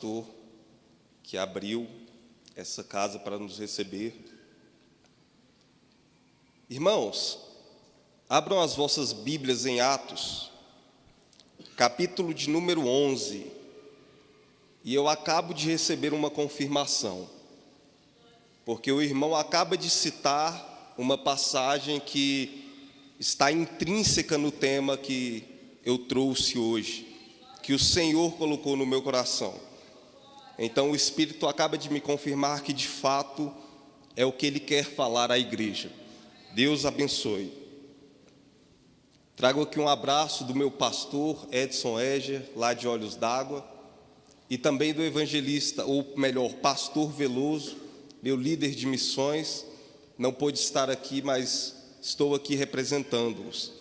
pastor que abriu essa casa para nos receber. Irmãos, abram as vossas Bíblias em Atos, capítulo de número 11, e eu acabo de receber uma confirmação, porque o irmão acaba de citar uma passagem que está intrínseca no tema que eu trouxe hoje, que o Senhor colocou no meu coração. Então o Espírito acaba de me confirmar que de fato é o que Ele quer falar à igreja. Deus abençoe. Trago aqui um abraço do meu pastor Edson Eger, lá de Olhos d'Água, e também do evangelista, ou melhor, pastor Veloso, meu líder de missões. Não pôde estar aqui, mas estou aqui representando-os.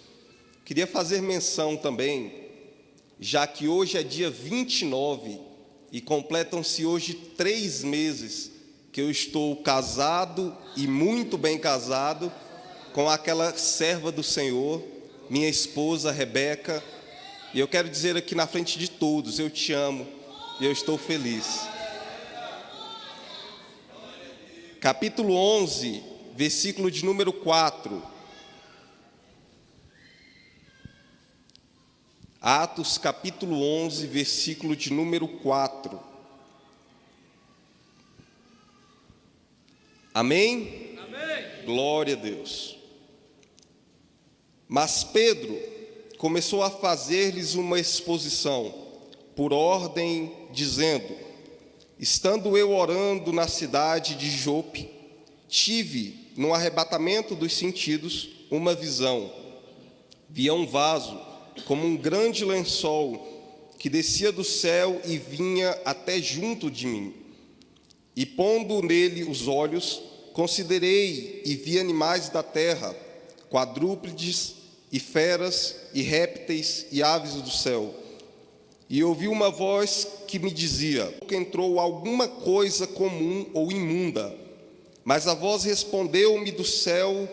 Queria fazer menção também, já que hoje é dia 29 e completam-se hoje 3 meses que eu estou casado e muito bem casado com aquela serva do Senhor, minha esposa Rebeca, e eu quero dizer aqui na frente de todos, eu te amo e eu estou feliz. Capítulo 11, versículo de número 4. Atos capítulo 11, versículo de número 4. Amém? Amém. Glória a Deus. Mas Pedro começou a fazer-lhes uma exposição, por ordem, dizendo: estando eu orando na cidade de Jope, tive, no arrebatamento dos sentidos, uma visão. Via um vaso, como um grande lençol, que descia do céu e vinha até junto de mim. E pondo nele os olhos, considerei e vi animais da terra, quadrúpedes e feras e répteis e aves do céu. E ouvi uma voz que me dizia: entrou alguma coisa comum ou imunda. Mas a voz respondeu-me do céu,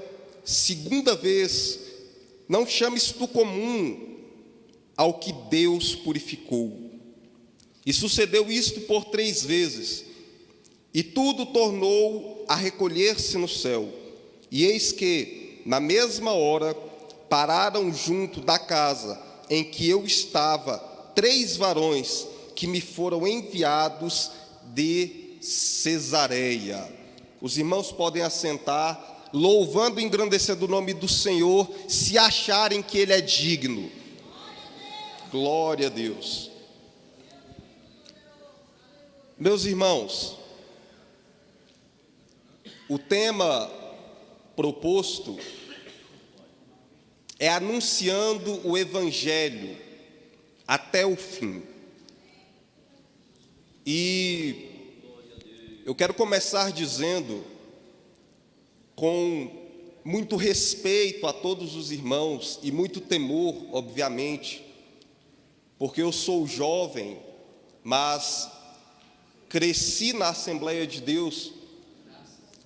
segunda vez: não chames tu comum ao que Deus purificou. E sucedeu isto por 3 vezes, e tudo tornou a recolher-se no céu. E eis que, na mesma hora, pararam junto da casa em que eu estava 3 varões que me foram enviados de Cesareia. Os irmãos podem assentar, louvando e engrandecendo o nome do Senhor, se acharem que Ele é digno. Glória a Deus. Meus irmãos, o tema proposto é anunciando o Evangelho até o fim. E eu quero começar dizendo, com muito respeito a todos os irmãos e muito temor, obviamente, porque eu sou jovem, mas cresci na Assembleia de Deus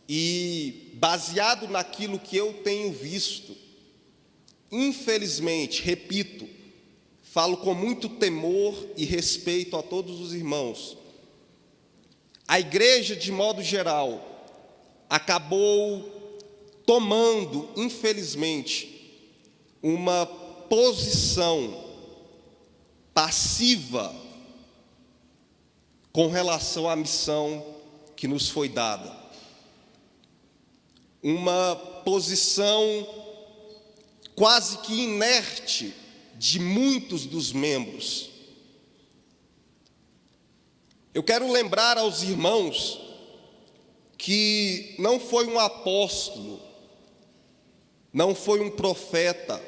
e, baseado naquilo que eu tenho visto, infelizmente, repito, falo com muito temor e respeito a todos os irmãos, a igreja, de modo geral, acabou tomando, infelizmente, uma posição passiva com relação à missão que nos foi dada. Uma posição quase que inerte de muitos dos membros. Eu quero lembrar aos irmãos que não foi um apóstolo, não foi um profeta,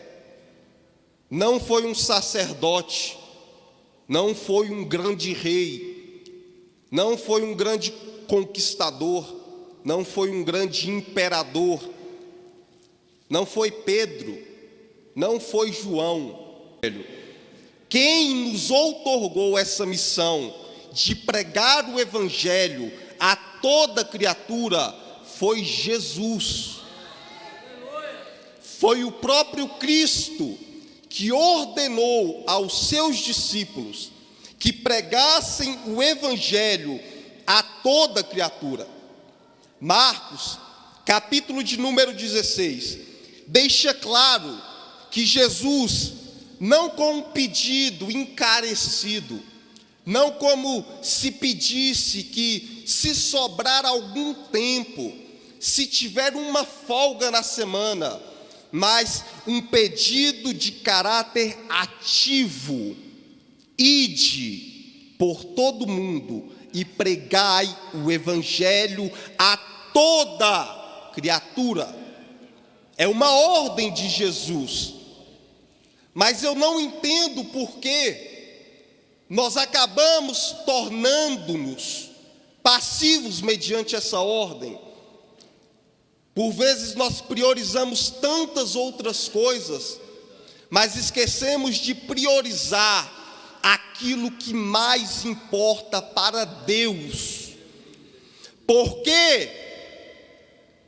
não foi um sacerdote, não foi um grande rei, não foi um grande conquistador, não foi um grande imperador, não foi Pedro, não foi João. Quem nos outorgou essa missão de pregar o Evangelho a toda criatura foi Jesus. Foi o próprio Cristo que ordenou aos seus discípulos que pregassem o evangelho a toda criatura. Marcos, capítulo de número 16, deixa claro que Jesus, não com um pedido encarecido, não como se pedisse que, se sobrar algum tempo, se tiver uma folga na semana, mas um pedido de caráter ativo: ide por todo mundo e pregai o evangelho a toda criatura. É uma ordem de Jesus. Mas eu não entendo por que nós acabamos tornando-nos passivos mediante essa ordem. Por vezes nós priorizamos tantas outras coisas, mas esquecemos de priorizar aquilo que mais importa para Deus. Por quê?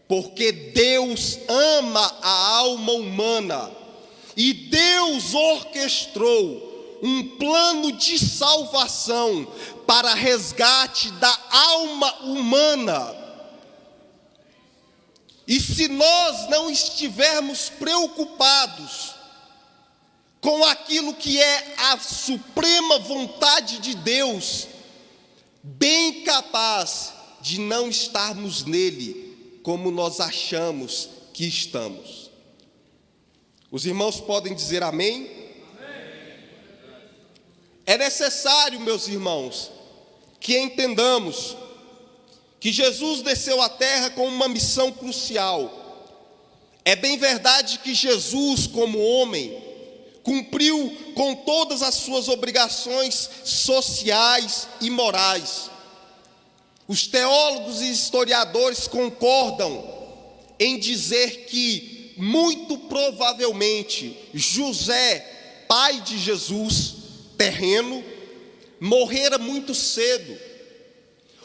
Porque Deus ama a alma humana. E Deus orquestrou um plano de salvação para resgate da alma humana. E se nós não estivermos preocupados com aquilo que é a suprema vontade de Deus, bem capaz de não estarmos nele como nós achamos que estamos. Os irmãos podem dizer amém? É necessário, meus irmãos, que entendamos que Jesus desceu à terra com uma missão crucial. É bem verdade que Jesus, como homem, cumpriu com todas as suas obrigações sociais e morais. Os teólogos e historiadores concordam em dizer que, muito provavelmente, José, pai de Jesus, terreno, morrera muito cedo.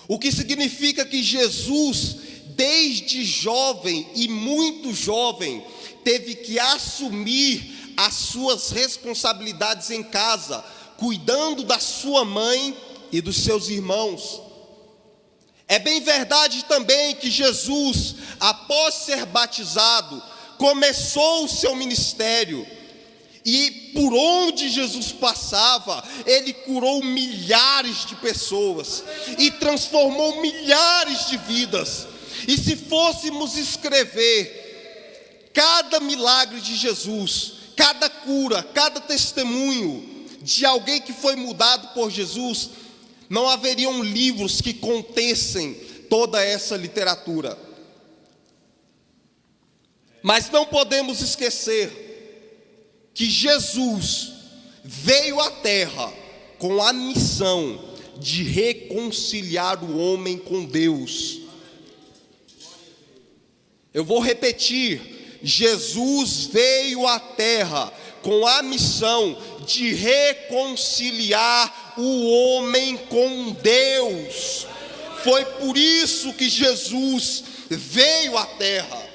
O que significa que Jesus, desde jovem e muito jovem, teve que assumir as suas responsabilidades em casa, cuidando da sua mãe e dos seus irmãos. É bem verdade também que Jesus, após ser batizado, começou o seu ministério, e por onde Jesus passava, ele curou milhares de pessoas e transformou milhares de vidas. E se fôssemos escrever cada milagre de Jesus, cada cura, cada testemunho de alguém que foi mudado por Jesus, não haveriam livros que contessem toda essa literatura. Mas não podemos esquecer que Jesus veio à terra com a missão de reconciliar o homem com Deus. Eu vou repetir: Jesus veio à terra com a missão de reconciliar o homem com Deus. Foi por isso que Jesus veio à terra.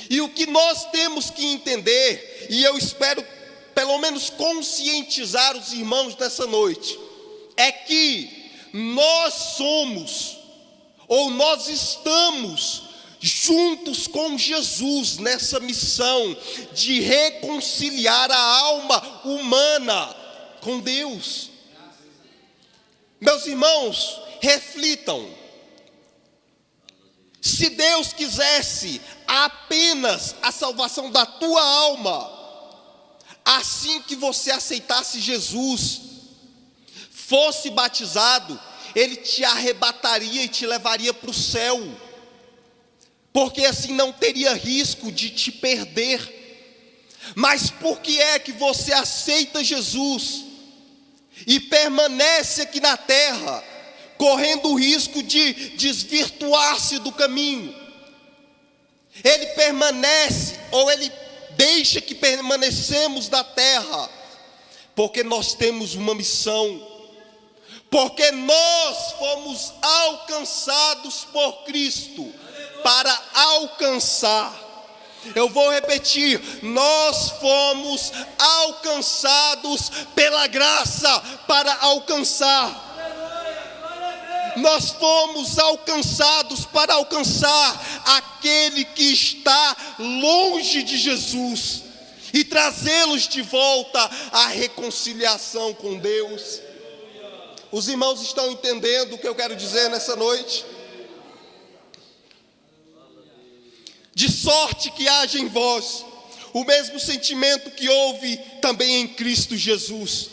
E o que nós temos que entender, e eu espero pelo menos conscientizar os irmãos nessa noite, é que nós somos, ou nós estamos juntos com Jesus nessa missão de reconciliar a alma humana com Deus. Meus irmãos, reflitam. Se Deus quisesse apenas a salvação da tua alma, assim que você aceitasse Jesus, fosse batizado, Ele te arrebataria e te levaria para o céu, porque assim não teria risco de te perder. Mas por que é que você aceita Jesus e permanece aqui na terra, correndo o risco de desvirtuar-se do caminho? Ele permanece, ou ele deixa que permanecemos na terra, porque nós temos uma missão, porque nós fomos alcançados por Cristo para alcançar Eu vou repetir: nós fomos alcançados pela graça para alcançar. Nós fomos alcançados para alcançar aquele que está longe de Jesus e trazê-los de volta à reconciliação com Deus. Os irmãos estão entendendo o que eu quero dizer nessa noite? De sorte que haja em vós o mesmo sentimento que houve também em Cristo Jesus,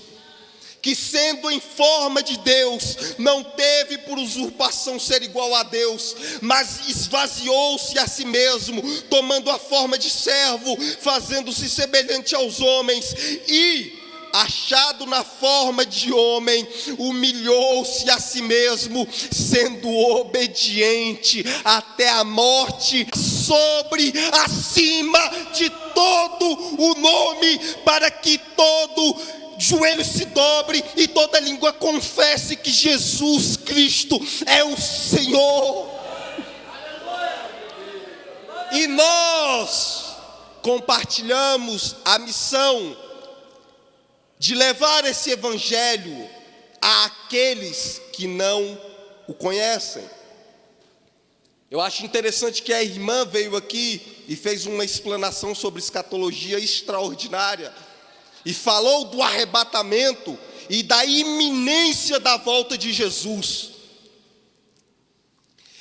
que sendo em forma de Deus, não teve por usurpação ser igual a Deus, mas esvaziou-se a si mesmo, tomando a forma de servo, fazendo-se semelhante aos homens, e, achado na forma de homem, humilhou-se a si mesmo, sendo obediente até a morte, acima de todo o nome, para que todo joelho se dobre e toda língua confesse que Jesus Cristo é o Senhor. E nós compartilhamos a missão de levar esse evangelho àqueles que não o conhecem. Eu acho interessante que a irmã veio aqui e fez uma explanação sobre escatologia extraordinária, e falou do arrebatamento e da iminência da volta de Jesus.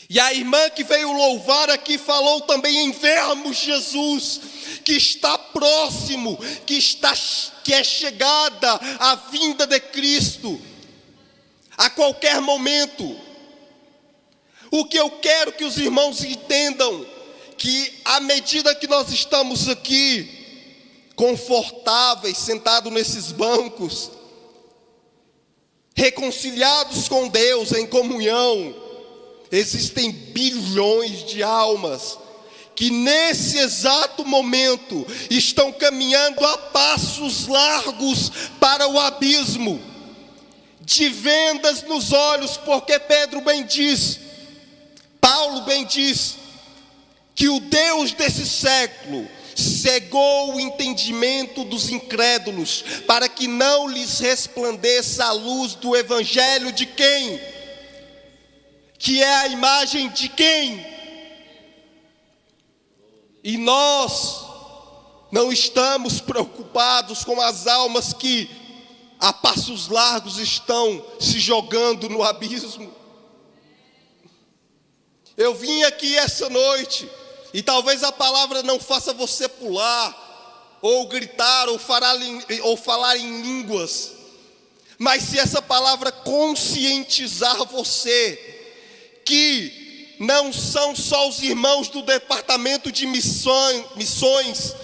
E a irmã que veio louvar aqui falou também em vermos Jesus, que está próximo, que é chegada a vinda de Cristo a qualquer momento. O que eu quero que os irmãos entendam, que à medida que nós estamos aqui confortáveis, sentados nesses bancos, reconciliados com Deus em comunhão, existem bilhões de almas que nesse exato momento estão caminhando a passos largos para o abismo, de vendas nos olhos, porque Pedro bem diz, Paulo bem diz, que o Deus desse século cegou o entendimento dos incrédulos, para que não lhes resplandeça a luz do evangelho de quem? Que é a imagem de quem? E nós não estamos preocupados com as almas que a passos largos estão se jogando no abismo. Eu vim aqui essa noite, e talvez a palavra não faça você pular, ou gritar, ou falar em línguas, mas se essa palavra conscientizar você, que não são só os irmãos do departamento de missões,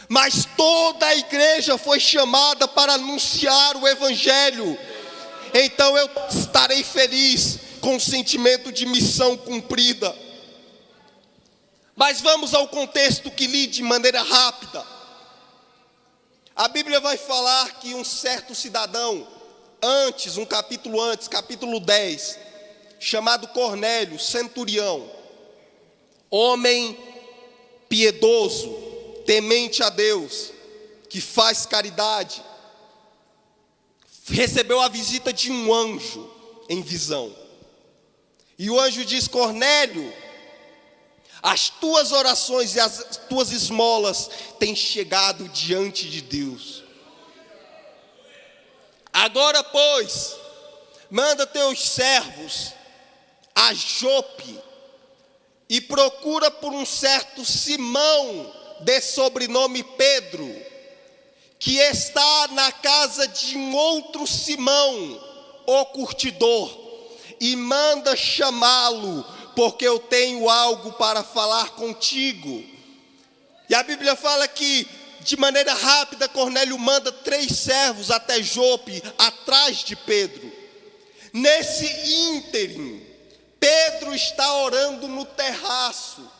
mas toda a igreja foi chamada para anunciar o evangelho, então eu estarei feliz com o sentimento de missão cumprida. Mas vamos ao contexto que li de maneira rápida. A Bíblia vai falar que um certo cidadão, um capítulo antes, capítulo 10, chamado Cornélio, centurião, homem piedoso, temente a Deus, que faz caridade, recebeu a visita de um anjo em visão. E o anjo diz: Cornélio, as tuas orações e as tuas esmolas têm chegado diante de Deus. Agora, pois, manda teus servos a Jope e procura por um certo Simão, de sobrenome Pedro, que está na casa de um outro Simão, o curtidor, e manda chamá-lo, porque eu tenho algo para falar contigo. E a Bíblia fala que, de maneira rápida, Cornélio manda 3 servos até Jope, atrás de Pedro. Nesse ínterim, Pedro está orando no terraço.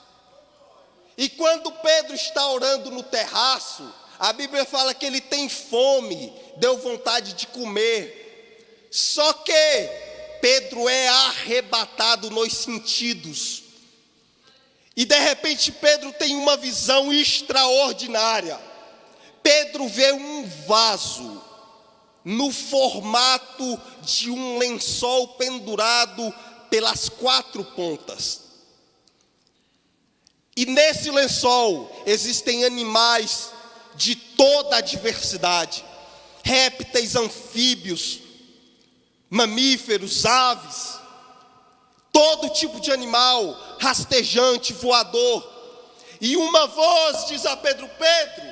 E quando Pedro está orando no terraço, a Bíblia fala que ele tem fome, deu vontade de comer. Só que Pedro é arrebatado nos sentidos. E de repente Pedro tem uma visão extraordinária. Pedro vê um vaso no formato de um lençol pendurado pelas 4 pontas. E nesse lençol existem animais de toda a diversidade, répteis, anfíbios, mamíferos, aves, todo tipo de animal, rastejante, voador. E uma voz diz a Pedro: Pedro,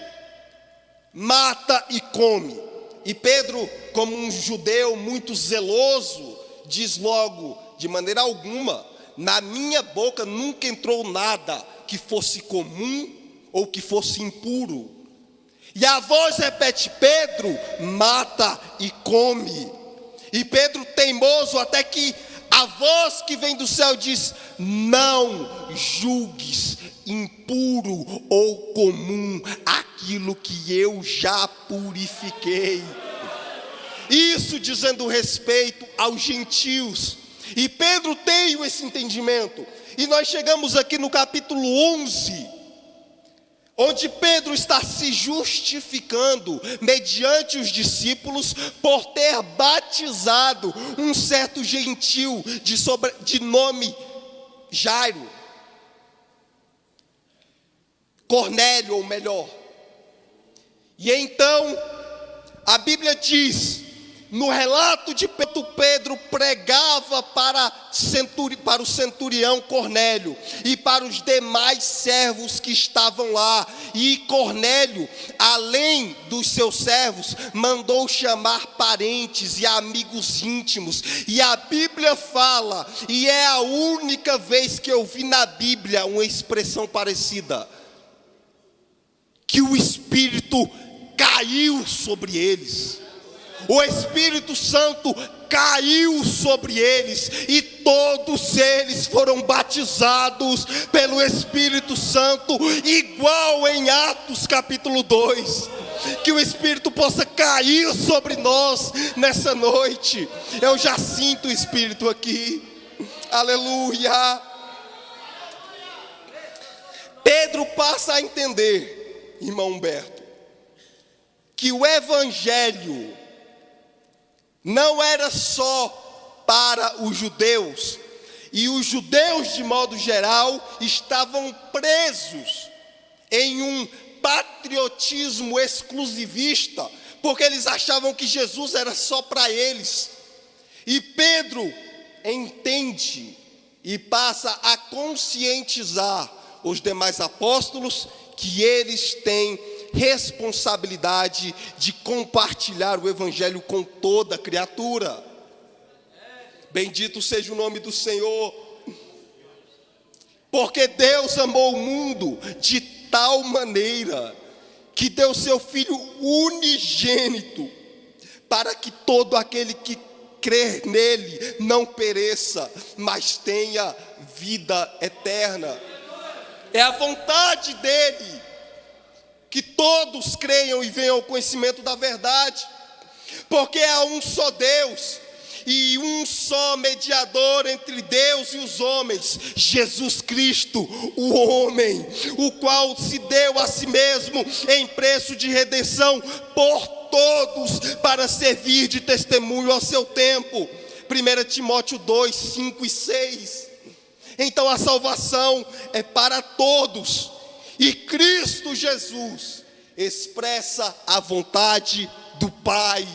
mata e come. E Pedro, como um judeu muito zeloso, diz logo: de maneira alguma, na minha boca nunca entrou nada que fosse comum ou que fosse impuro. E a voz repete: Pedro, mata e come. E Pedro, teimoso, até que a voz que vem do céu diz: não julgues impuro ou comum aquilo que eu já purifiquei. Isso dizendo respeito aos gentios. E Pedro tem esse entendimento. E nós chegamos aqui no capítulo 11, onde Pedro está se justificando mediante os discípulos por ter batizado um certo gentil de nome Jairo, Cornélio, ou melhor. E então a Bíblia diz, no relato de Pedro pregava para o centurião Cornélio e para os demais servos que estavam lá. E Cornélio, além dos seus servos, mandou chamar parentes e amigos íntimos. E a Bíblia fala, e é a única vez que eu vi na Bíblia uma expressão parecida, que o Espírito caiu sobre eles. O Espírito Santo caiu sobre eles e todos eles foram batizados pelo Espírito Santo, igual em Atos capítulo 2. Que o Espírito possa cair sobre nós nessa noite. Eu já sinto o Espírito aqui. Aleluia. Pedro passa a entender, irmão Humberto, que o Evangelho não era só para os judeus, e os judeus de modo geral estavam presos em um patriotismo exclusivista, porque eles achavam que Jesus era só para eles. E Pedro entende e passa a conscientizar os demais apóstolos que eles têm responsabilidade de compartilhar o Evangelho com toda criatura. Bendito seja o nome do Senhor. Porque Deus amou o mundo de tal maneira que deu seu Filho unigênito, para que todo aquele que crer nele não pereça, mas tenha vida eterna. É a vontade dele que todos creiam e venham ao conhecimento da verdade, porque há um só Deus e um só mediador entre Deus e os homens, Jesus Cristo, o homem, o qual se deu a si mesmo em preço de redenção por todos, para servir de testemunho ao seu tempo. 1 Timóteo 2, 5 e 6. Então a salvação é para todos, e Cristo Jesus expressa a vontade do Pai,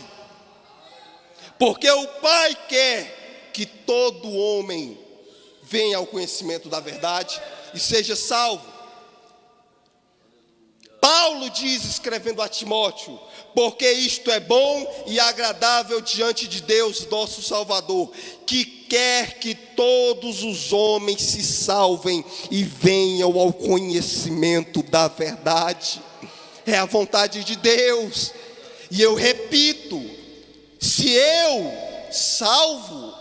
porque o Pai quer que todo homem venha ao conhecimento da verdade e seja salvo. Paulo diz, escrevendo a Timóteo: porque isto é bom e agradável diante de Deus nosso Salvador, que quer que todos os homens se salvem e venham ao conhecimento da verdade. É a vontade de Deus. E eu repito, se eu salvo,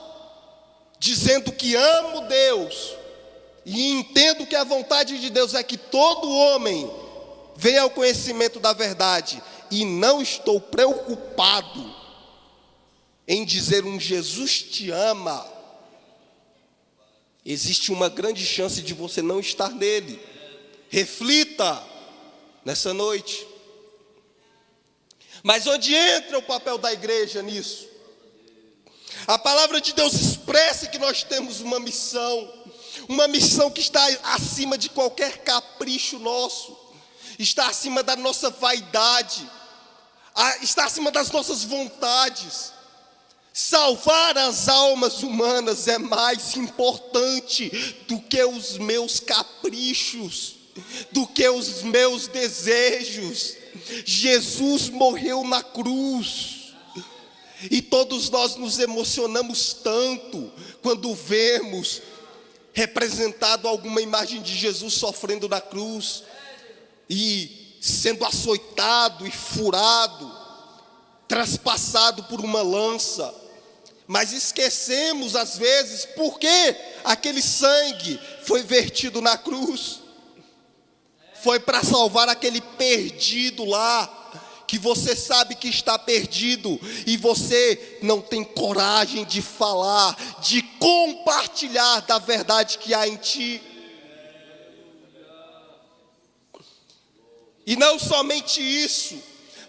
dizendo que amo Deus, e entendo que a vontade de Deus é que todo homem venha ao conhecimento da verdade, e não estou preocupado em dizer um Jesus te ama, existe uma grande chance de você não estar nele. Reflita nessa noite. Mas onde entra o papel da igreja nisso? A palavra de Deus expressa que nós temos uma missão que está acima de qualquer capricho nosso, está acima da nossa vaidade, está acima das nossas vontades. Salvar as almas humanas é mais importante do que os meus caprichos, do que os meus desejos. Jesus morreu na cruz, e todos nós nos emocionamos tanto quando vemos representado alguma imagem de Jesus sofrendo na cruz e sendo açoitado e furado, traspassado por uma lança. Mas esquecemos às vezes por que aquele sangue foi vertido na cruz. Foi para salvar aquele perdido lá, que você sabe que está perdido, e você não tem coragem de falar, de compartilhar da verdade que há em ti. E não somente isso,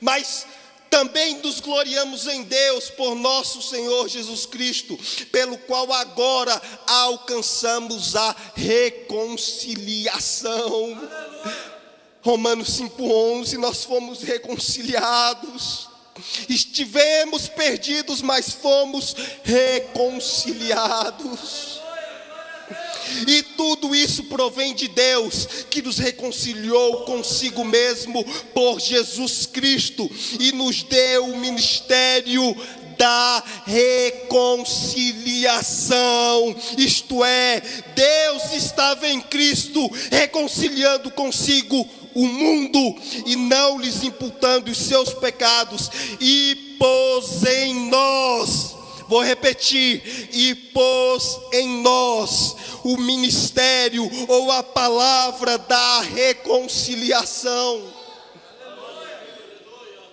mas também nos gloriamos em Deus por nosso Senhor Jesus Cristo, pelo qual agora alcançamos a reconciliação. Romanos 5,11, nós fomos reconciliados. Estivemos perdidos, mas fomos reconciliados. E tudo isso provém de Deus, que nos reconciliou consigo mesmo por Jesus Cristo e nos deu o ministério da reconciliação. Isto é, Deus estava em Cristo reconciliando consigo o mundo e não lhes imputando os seus pecados, e pôs em nós, vou repetir, e pôs em nós o ministério ou a palavra da reconciliação.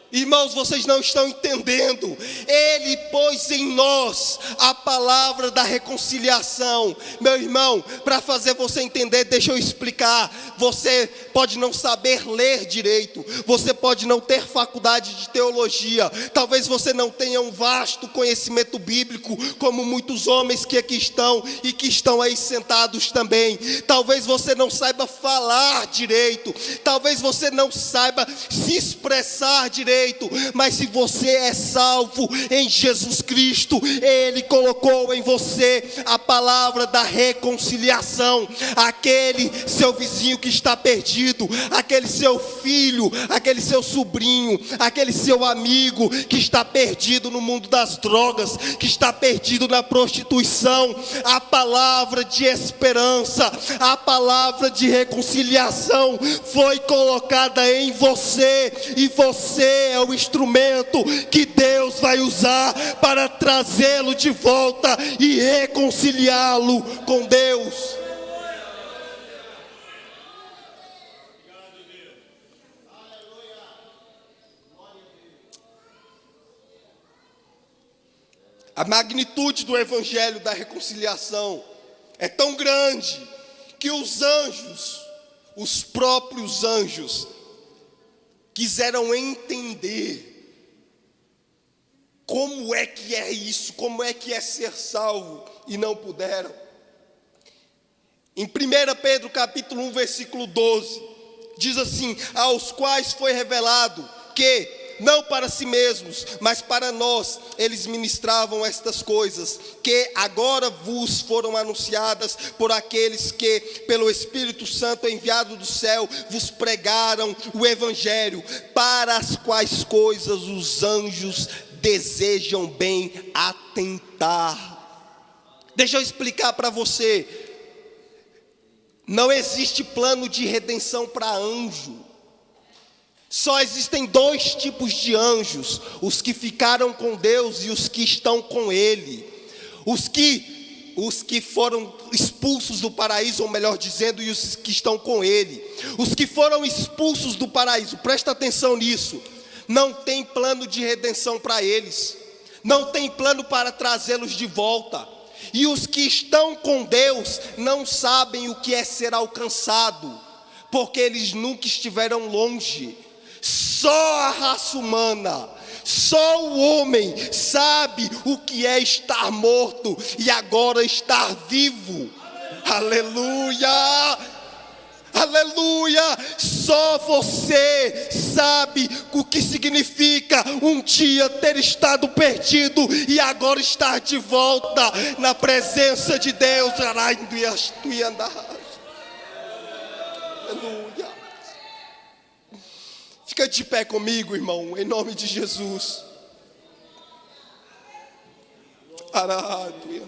Irmãos, vocês não estão entendendo. Ele pôs em nós a palavra da reconciliação. Meu irmão, para fazer você entender, deixa eu explicar. Você pode não saber ler direito, você pode não ter faculdade de teologia, talvez você não tenha um vasto conhecimento bíblico, como muitos homens que aqui estão e que estão aí sentados também. Talvez você não saiba falar direito, talvez você não saiba se expressar direito, mas se você é salvo em Jesus Cristo, Ele colocou em você a palavra da reconciliação. Aquele seu vizinho que está perdido, aquele seu filho, aquele seu sobrinho, aquele seu amigo que está perdido no mundo das drogas, que está perdido na prostituição, a palavra de esperança, a palavra de reconciliação foi colocada em você, e você é o instrumento que Deus vai usar para trazê-lo de volta e reconciliá-lo com Deus. A magnitude do evangelho da reconciliação é tão grande que os anjos, os próprios anjos, quiseram entender como é que é isso, como é que é ser salvo, e não puderam. Em 1 Pedro capítulo 1, versículo 12, diz assim: aos quais foi revelado que, não para si mesmos, mas para nós, eles ministravam estas coisas, que agora vos foram anunciadas por aqueles que, pelo Espírito Santo enviado do céu, vos pregaram o Evangelho, para as quais coisas os anjos desejam bem atentar. Deixa eu explicar para você. Não existe plano de redenção para anjo. Só existem dois tipos de anjos: os que ficaram com Deus e os que estão com Ele. Os que foram expulsos do paraíso, ou melhor dizendo, e os que estão com Ele. Os que foram expulsos do paraíso, presta atenção nisso, não tem plano de redenção para eles, não tem plano para trazê-los de volta. E os que estão com Deus não sabem o que é ser alcançado, porque eles nunca estiveram longe. Só a raça humana, só o homem sabe o que é estar morto e agora estar vivo. Aleluia! Aleluia! Só você sabe o que significa um dia ter estado perdido e agora estar de volta na presença de Deus. Aleluia! Fica de pé comigo, irmão, em nome de Jesus. Aleluia!